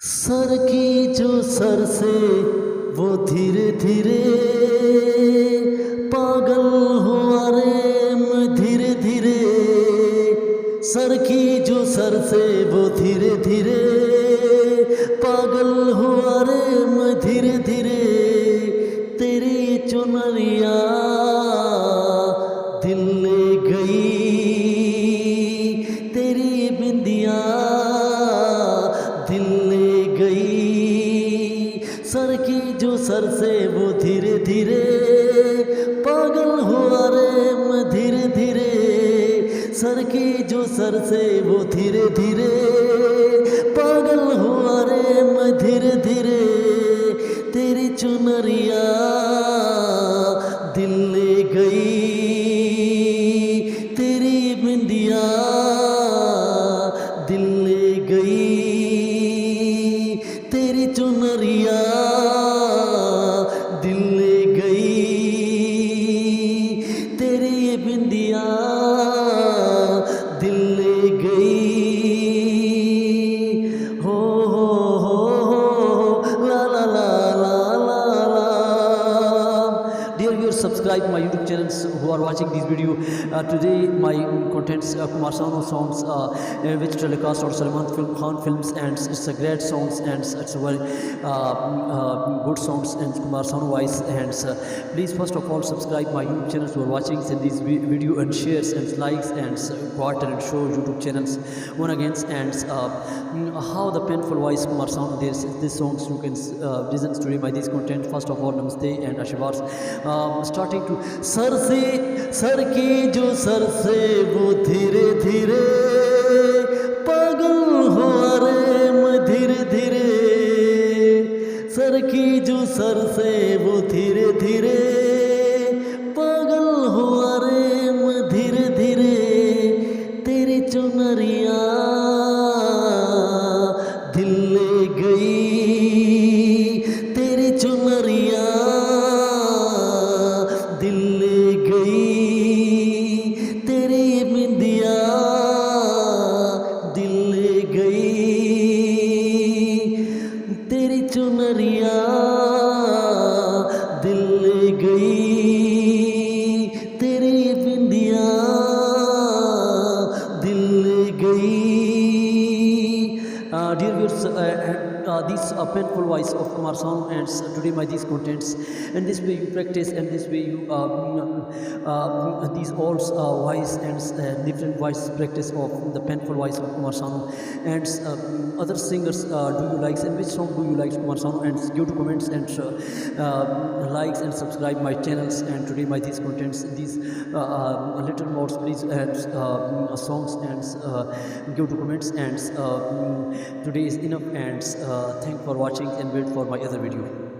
Sir की जो sir से वो धीरे धीरे पागल हुआ रे मैं धीरे धीरे। सर की जो सर से वो धीरे धीरे पागल हुआ रे मैं धीरे धीरे। तेरी चुनरिया दिल ले गई, तेरी बिंदिया दिल ले गई। सर की जो सर से वो धीरे धीरे पागल हुआ रे मैं धीरे धीरे। सर की जो सर से वो धीरे धीरे पागल हुआ रे मैं धीरे धीरे। तेरी चुनरिया दिल ले गई, तेरी बिंदिया दिल ले गई। तेरी चुनरिया दिल ले गई, तेरी बिंदिया दिल ले गई। हो ला ला ला ला ला ला। Dear viewers, subscribe my YouTube channels who are watching this video. Today my contents Kumar Sanu songs which telecast on Salman Khan films, and it's a great songs and it's a very good songs and Kumar Sanu voice. And please first of all subscribe my YouTube channels who are watching this video and shares and likes and support and show YouTube channels one again. And how the painful voice Kumar Sanu, this songs you can listen today by this content. First of all, namaste and ashirwad. Starting to sir की जो sir से वो धीरे धीरे पागल हुआ रे मैं धीरे धीरे। सर की जो सर से वो धीरे धीरे पागल हुआ रे मैं धीरे धीरे। तेरी चुनरिया दिल ले गई, तेरी चुनरिया दिल ले गई। तेरी बिंदिया दिल ले गई, तेरी चुनरिया दिल ले गई। तेरी बिंदिया दिल ले गई। Dear viewers, this painful voice of Kumar Sanu, and today my these contents, and this way you practice, and this way you these all voice and different voice practice of the painful voice of Kumar Sanu. And other singers do you like, and which song do you like Kumar Sanu? And give to comments and likes and subscribe my channels. And today my these contents, these little more please and songs and give to comments. And today is enough, and thank for watching and wait for my other video.